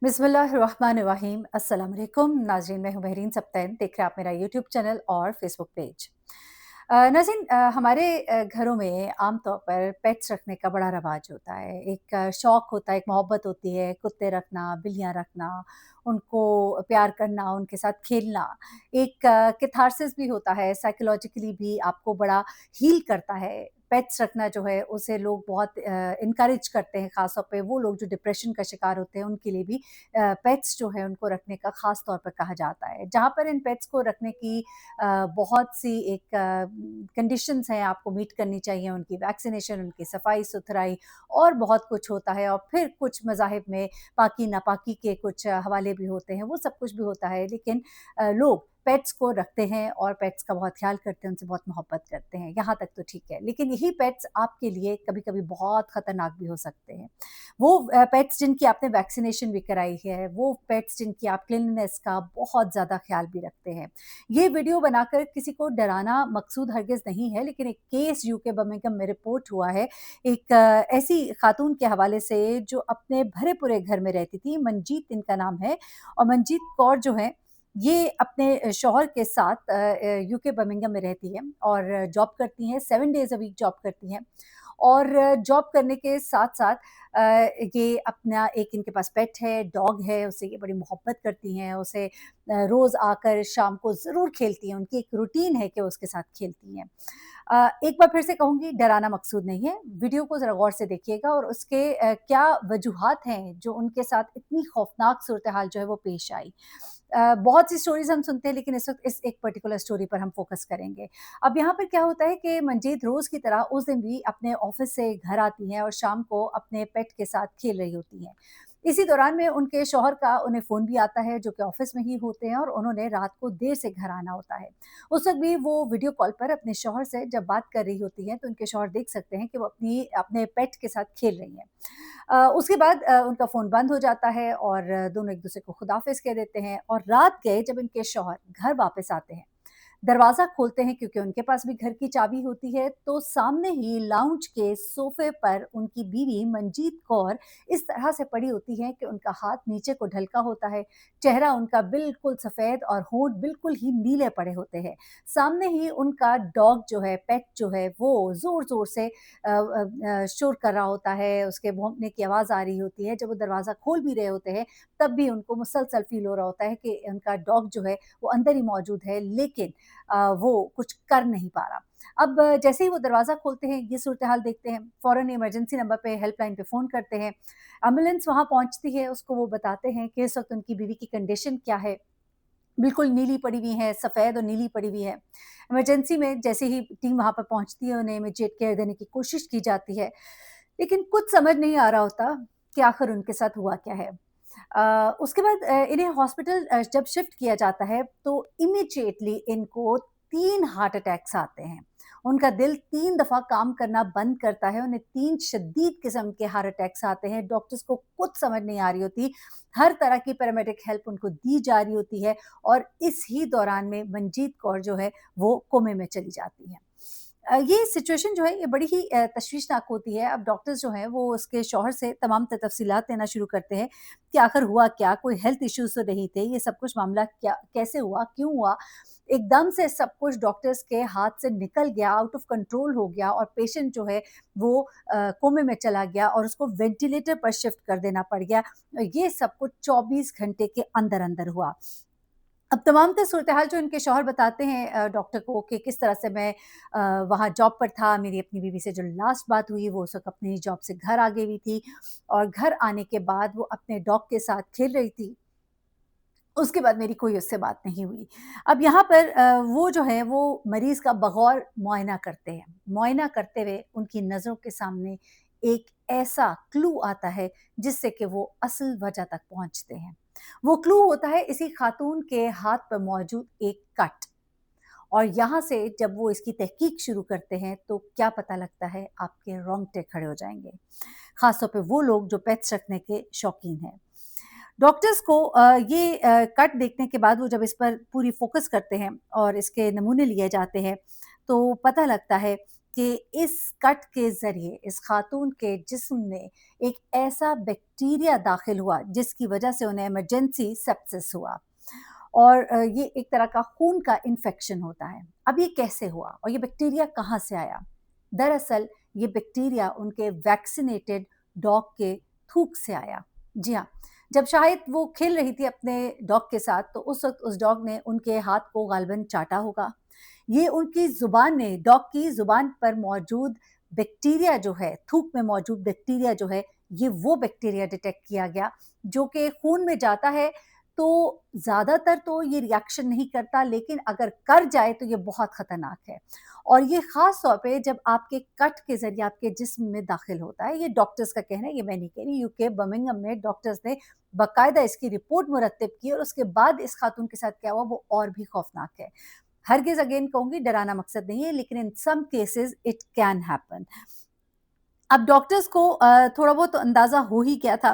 बिस्मिल्लाहिर्रहमानिर्रहीम। अस्सलाम वालेकुम नाज़रीन, मैं हूँ बहरीन सब्तैन। देख रहे हैं आप मेरा यूट्यूब चैनल और फेसबुक पेज। नाज़रीन, हमारे घरों में आम तौर पर पेट्स रखने का बड़ा रवाज होता है। एक शौक़ होता है, एक मोहब्बत होती है, कुत्ते रखना, बिल्लियाँ रखना, उनको प्यार करना, उनके साथ खेलना। एक कैथार्सिस भी होता है, साइकोलॉजिकली भी आपको बड़ा हील करता है। पेट्स रखना जो है उसे लोग बहुत इनकरेज करते हैं, ख़ास तौर पे वो लोग जो डिप्रेशन का शिकार होते हैं उनके लिए भी पेट्स जो है उनको रखने का ख़ास तौर पर कहा जाता है। जहाँ पर इन पेट्स को रखने की बहुत सी एक कंडीशंस हैं, आपको मीट करनी चाहिए, उनकी वैक्सीनेशन, उनकी सफाई-सुथराई और बहुत कुछ होता है। और फिर कुछ मज़ाहिब में पाकी-नापाकी के कुछ हवाले भी होते हैं, वो सब कुछ भी होता है। लेकिन लोग पेट्स को रखते हैं और पेट्स का बहुत ख़्याल करते हैं, उनसे बहुत मोहब्बत करते हैं, यहाँ तक तो ठीक है। लेकिन यही पेट्स आपके लिए कभी-कभी बहुत ख़तरनाक भी हो सकते हैं। वो पेट्स जिनकी आपने वैक्सीनेशन भी कराई है, वो पेट्स जिनकी आप क्लीनलीनेस का बहुत ज़्यादा ख़्याल भी रखते हैं। ये वीडियो बनाकर किसी को डराना मकसूद हरगिज़ नहीं है, लेकिन एक केस यूके बर्मिंघम में रिपोर्ट हुआ है, एक ऐसी खातून के हवाले से जो अपने भरे-पूरे घर में रहती थी, मनजीत इनका नाम है। और मनजीत कौर जो है, ये अपने शौहर के साथ यूके बर्मिंघम में रहती हैं और जॉब करती हैं, 7 डेज़ अ वीक जॉब करती हैं। और जॉब करने के साथ-साथ ये अपना एक इनके पास पेट है, डॉग है, उससे ये बड़ी मोहब्बत करती हैं, उसे रोज़ आकर शाम को ज़रूर खेलती हैं, उनकी एक रूटीन है कि वो उसके साथ खेलती हैं। एक बार फिर से कहूँगी, डराना मकसूद नहीं है, वीडियो को ज़रा गौर से देखिएगा और उसके क्या वजूहात हैं जो उनके साथ इतनी खौफ़नाक सूरत-ए-हाल जो है वो पेश आई। बहुत सी स्टोरीज़ हम सुनते हैं, लेकिन इस वक़्त इस एक पर्टिकुलर स्टोरी पर हम फ़ोकस करेंगे। अब यहाँ पर क्या होता है कि मंजीत रोज़ की तरह उस दिन भी अपने ऑफ़िस से घर आती हैं और शाम को अपने पेट के साथ खेल रही होती हैं। इसी दौरान में उनके शौहर का उन्हें फ़ोन भी आता है, जो कि ऑफ़िस में ही होते हैं, और उन्होंने रात को देर से घर आना होता है। उस वक़्त भी वो वीडियो कॉल पर अपने शौहर से जब बात कर रही होती हैं, तो उनके शौहर देख सकते हैं कि वो अपने पेट के साथ खेल रही हैं। उसके बाद उनका फ़ोन बंद हो जाता है और दोनों एक-दूसरे को खुदाफ़िज़ कह देते हैं। और रात गए जब इनके शौहर घर वापस आते हैं, दरवाज़ा खोलते हैं क्योंकि उनके पास भी घर की चाबी होती है, तो सामने ही लाउंज के सोफ़े पर उनकी बीवी मनजीत कौर इस तरह से पड़ी होती हैं कि उनका हाथ नीचे को ढलका होता है, चेहरा उनका बिल्कुल सफ़ेद और होंठ बिल्कुल ही नीले पड़े होते हैं। सामने ही उनका डॉग जो है, पेट जो है, वो ज़ोर-ज़ोर से शोर कर रहा होता है, उसके भौंकने की आवाज़ आ रही होती है। जब वो दरवाज़ा खोल भी रहे होते हैं, तब भी उनको मुसलसल फ़ील हो रहा होता है कि उनका डॉग जो है, वो अंदर ही मौजूद है, लेकिन वो कुछ कर नहीं पा रहा। अब जैसे ही वो दरवाज़ा खोलते हैं, ये सूरत-ए-हाल देखते हैं, फ़ौरन इमरजेंसी नंबर पे हेल्पलाइन पे फ़ोन करते हैं। एम्बुलेंस वहाँ पहुँचती है, उसको वो बताते हैं कि इस वक़्त उनकी बीवी की कंडीशन क्या है। बिल्कुल नीली पड़ी हुई हैं, सफ़ेद और नीली पड़ी हुई है। इमरजेंसी में जैसे ही टीम वहाँ पर पहुँचती है, उन्हें इमीडिएट केयर देने की कोशिश की जाती है, लेकिन कुछ समझ नहीं आ रहा होता कि आखिर उनके साथ हुआ क्या है। उसके बाद इन्हें हॉस्पिटल जब शिफ्ट किया जाता है, तो इमीडिएटली इनको 3 हार्ट अटैक्स आते हैं। उनका दिल 3 दफ़ा काम करना बंद करता है, उन्हें 3 शदीद किस्म के हार्ट अटैक्स आते हैं। डॉक्टर्स को कुछ समझ नहीं आ रही होती, हर तरह की पैरामेडिक हेल्प उनको दी जा रही होती है और इस ही दौरान में मनजीत कौर जो है, वो कोमे में चली जाती हैं। ये सिचुएशन जो है, ये बड़ी ही तशवीशनाक होती है। अब डॉक्टर्स जो हैं, वो उसके शौहर से तमाम तफ़सीलात लेना शुरू करते हैं कि आखिर हुआ क्या? कोई हेल्थ इश्यूज़ तो नहीं थे? ये सब कुछ मामला क्या कैसे हुआ? क्यों हुआ? एकदम से सब कुछ डॉक्टर्स के हाथ से निकल गया, आउट ऑफ कंट्रोल हो गया और पेशेंट जो है, वो कोमे में चला गया और उसको वेंटिलेटर पर शिफ्ट कर देना पड़ गया। ये सब कुछ 24 घंटे के अंदर-अंदर हुआ। अब तमाम तर सूरत-ए-हाल जो इनके शौहर बताते हैं डॉक्टर को कि किस तरह से मैं वहाँ जॉब पर था, मेरी अपनी बीवी से जो लास्ट बात हुई, वो उस वक़्त अपनी जॉब से घर आ गई हुई थी और घर आने के बाद वो अपने डॉग के साथ खेल रही थी। उसके बाद मेरी कोई उससे बात नहीं हुई। अब यहाँ पर वो जो है, वो मरीज़ का बगौर मुआयना करते हैं। मुआयना करते हुए उनकी नज़रों के सामने एक ऐसा क्लू आता है, जिससे कि वो असल वजह तक पहुँचते हैं। वो क्लू होता है इसी खातून के हाथ पे मौजूद एक कट। और यहाँ से जब वो इसकी तहकीक शुरू करते हैं, तो क्या पता लगता है, आपके रोंगटे खड़े हो जाएँगे। ख़ास तौर पे वो लोग जो पेट्स रखने के शौकीन हैं। डॉक्टर्स को ये कट देखने के बाद वो जब इस पर पूरी फ़ोकस करते हैं और इसके नमूने लिए जाते हैं, तो पता लगता है کہ اس کٹ کے ذریعے اس خاتون کے جسم میں ایک ایسا بیکٹیریا داخل ہوا جس کی وجہ سے انہیں ایمرجنسی سیپسس ہوا، اور یہ ایک طرح کا خون کا انفیکشن ہوتا ہے۔ اب یہ کیسے ہوا اور یہ بیکٹیریا کہاں سے آیا؟ دراصل یہ بیکٹیریا ان کے ویکسینیٹڈ ڈاگ کے تھوک سے آیا۔ جی ہاں، جب شاہد وہ کھیل رہی تھی اپنے ڈاگ کے ساتھ تو اس وقت اس ڈاگ نے ان کے ہاتھ کو غالباً چاٹا ہوگا۔ یہ ان کی زبان نے ڈاگ کی زبان پر موجود بیکٹیریا جو ہے، تھوک میں موجود بیکٹیریا جو ہے، یہ وہ بیکٹیریا ڈیٹیکٹ کیا گیا جو کہ خون میں جاتا ہے تو زیادہ تر تو یہ ریاکشن نہیں کرتا، لیکن اگر کر جائے تو یہ بہت خطرناک ہے، اور یہ خاص طور پہ جب آپ کے کٹ کے ذریعے آپ کے جسم میں داخل ہوتا ہے۔ یہ ڈاکٹرز کا کہنا ہے، یہ میں نہیں کہہ رہی۔ UK برمنگھم میں ڈاکٹرز نے باقاعدہ اس کی رپورٹ مرتب کی، اور اس کے بعد اس خاتون کے ساتھ کیا ہوا وہ اور بھی خوفناک ہے۔ ہرگز اگین کہوں گی ڈرانا مقصد نہیں ہے، لیکن in some cases it can happen. اب ڈاکٹرز کو تھوڑا بہت تو اندازہ ہو ہی گیا تھا۔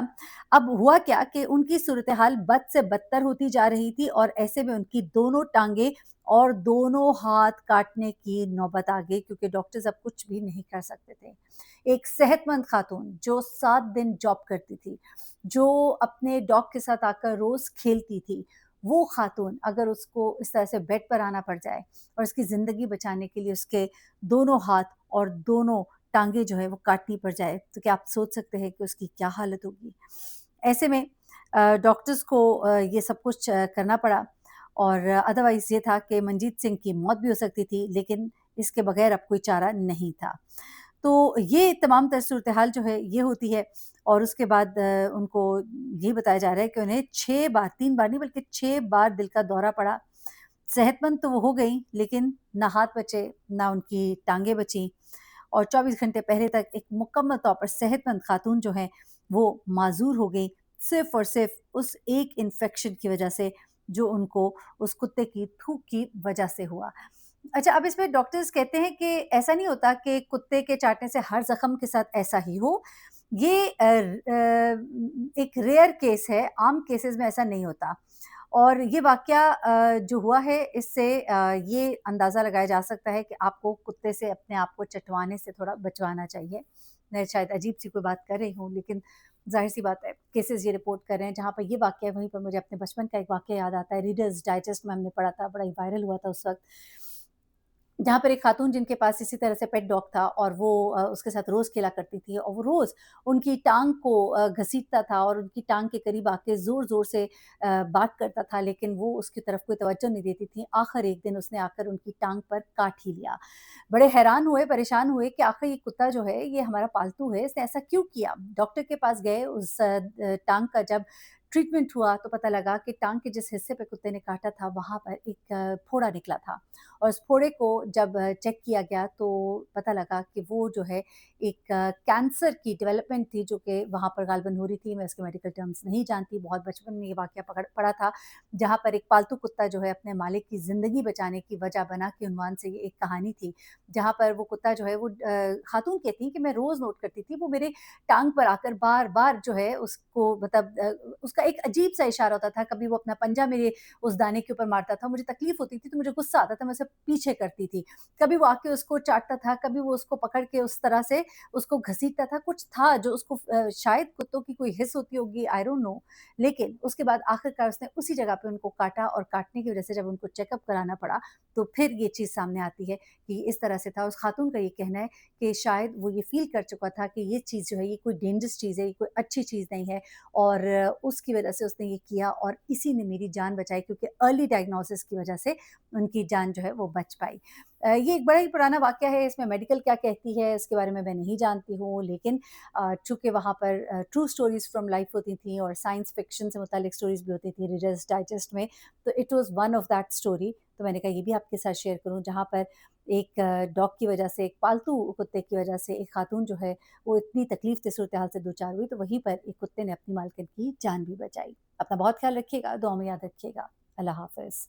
اب ہوا کیا کہ ان کی صورتحال بد سے بدتر ہوتی جا رہی تھی، اور ایسے میں ان کی دونوں ٹانگیں اور دونوں ہاتھ کاٹنے کی نوبت آ گئی، کیونکہ ڈاکٹرز اب کچھ بھی نہیں کر سکتے تھے۔ ایک صحت مند خاتون جو 7 دن جاب کرتی تھی، جو اپنے ڈاگ کے ساتھ آ کر روز کھیلتی تھی، وہ خاتون اگر اس کو اس طرح سے بیڈ پر آنا پڑ جائے اور اس کی زندگی بچانے کے لیے اس کے دونوں ہاتھ اور دونوں ٹانگیں جو ہے وہ کاٹنی پڑ جائے، تو کیا آپ سوچ سکتے ہیں کہ اس کی کیا حالت ہوگی؟ ایسے میں ڈاکٹرز کو یہ سب کچھ کرنا پڑا، اور ادروائز یہ تھا کہ منجیت سنگھ کی موت بھی ہو سکتی تھی، لیکن اس کے بغیر اب کوئی چارہ نہیں تھا۔ تو یہ تمام تر صورتحال جو ہے یہ ہوتی ہے، اور اس کے بعد ان کو یہ بتایا جا رہا ہے کہ انہیں 6 بار، 3 بار نہیں بلکہ 6 بار دل کا دورہ پڑا۔ صحت مند تو وہ ہو گئیں، لیکن نہ ہاتھ بچے، نہ ان کی ٹانگیں بچیں، اور 24 گھنٹے پہلے تک ایک مکمل طور پر صحت مند خاتون جو ہیں وہ معذور ہو گئی، صرف اور صرف اس ایک انفیکشن کی وجہ سے جو ان کو اس کتے کی تھوک کی وجہ سے ہوا۔ اچھا، اب اس میں ڈاکٹرز کہتے ہیں کہ ایسا نہیں ہوتا کہ کتے کے چاٹنے سے ہر زخم کے ساتھ ایسا ہی ہو، یہ ایک ریئر کیس ہے، عام کیسز میں ایسا نہیں ہوتا، اور یہ واقعہ جو ہوا ہے اس سے یہ اندازہ لگایا جا سکتا ہے کہ آپ کو کتے سے اپنے آپ کو چٹوانے سے تھوڑا بچوانا چاہیے۔ میں شاید عجیب سی کوئی بات کر رہی ہوں، لیکن ظاہر سی بات ہے کیسز یہ رپورٹ کر رہے ہیں جہاں پر یہ واقعہ ہے، وہیں پر مجھے اپنے بچپن کا ایک واقعہ یاد آتا ہے۔ ریڈرز ڈائجسٹ میں ہم نے پڑھا تھا، بڑا ہی وائرل ہوا تھا اس وقت، جہاں پر ایک خاتون جن کے پاس اسی طرح سے پیٹ ڈاگ تھا، اور وہ اس کے ساتھ روز کھیلا کرتی تھی، اور وہ روز ان کی ٹانگ کو گھسیٹتا تھا اور ان کی ٹانگ کے قریب آ کے زور زور سے بات کرتا تھا، لیکن وہ اس کی طرف کوئی توجہ نہیں دیتی تھی۔ آخر ایک دن اس نے آ کر ان کی ٹانگ پر کاٹ ہی لیا۔ بڑے حیران ہوئے، پریشان ہوئے کہ آخر یہ کتا جو ہے یہ ہمارا پالتو ہے، اس نے ایسا کیوں کیا؟ ڈاکٹر کے پاس گئے، اس ٹانگ کا جب ٹریٹمنٹ ہوا تو پتہ لگا کہ ٹانگ کے جس حصے پہ کتے نے کاٹا تھا وہاں پر ایک پھوڑا نکلا تھا، اور اس پھوڑے کو جب چیک کیا گیا تو پتہ لگا کہ وہ جو ہے ایک کینسر کی ڈیولپمنٹ تھی جو کہ وہاں پر غالباً ہو رہی تھی۔ میں اس کے میڈیکل ٹرمز نہیں جانتی، بہت بچپن میں یہ واقعہ پڑا تھا، جہاں پر ایک پالتو کتا جو ہے اپنے مالک کی زندگی بچانے کی وجہ بنا کے عنوان سے یہ ایک کہانی تھی، جہاں پر وہ کتا جو ہے وہ خاتون کہتی ہیں کہ میں روز نوٹ کرتی تھی، وہ میرے ٹانگ پر آ کر بار بار جو ہے اس کو مطلب اس کا ایک عجیب سا اشارہ ہوتا تھا، کبھی وہ اپنا پنجہ میرے اس دانے کے اوپر مارتا تھا، مجھے تکلیف ہوتی تھی تو مجھے غصہ آتا تھا، میں اسے پیچھے کرتی تھی، کبھی وہ آ کے اس کو چاٹتا تھا، کبھی وہ اس کو پکڑ کے اس طرح سے اس کو گھسیٹتا تھا، کچھ تھا جو اس کو شاید کتوں کی کوئی حس ہوتی ہوگی، آئی ڈونٹ نو، لیکن اس کے بعد آخرکار اس نے اسی جگہ پہ ان کو کاٹا، اور کاٹنے کی وجہ سے جب ان کو چیک اپ کرانا پڑا تو پھر یہ چیز سامنے آتی ہے کہ اس طرح سے تھا۔ اس خاتون کا یہ کہنا ہے کہ شاید وہ یہ فیل کر چکا تھا کہ یہ چیز جو ہے یہ کوئی ڈینجرس چیز ہے، یہ کوئی اچھی چیز نہیں ہے، اور اس کی وجہ سے اس نے یہ کیا، اور اسی نے میری جان بچائی، کیونکہ ارلی ڈائگنوسس کی وجہ سے ان کی جان جو ہے وہ بچ پائی۔ یہ ایک بڑا ہی پرانا واقعہ ہے، اس میں میڈیکل کیا کہتی ہے اس کے بارے میں نہیں جانتی ہوں، لیکن چونکہ وہاں پر ٹرو سٹوریز فرام لائف ہوتی تھیں اور سائنس فکشن سے متعلق سٹوریز بھی ہوتی تھیں ریڈرز ڈائجسٹ میں، تو it was one of that story, تو میں نے کہا یہ بھی آپ کے ساتھ شیئر کروں، جہاں پر ایک ڈاگ کی وجہ سے، ایک پالتو کتے کی وجہ سے ایک خاتون جو ہے وہ اتنی تکلیف دہ صورتحال سے دوچار ہوئی، تو وہیں پر ایک کتے نے اپنی مالکن کی جان بھی بچائی۔ اپنا بہت خیال رکھیے گا، دعا میں یاد رکھیے گا۔ اللہ حافظ۔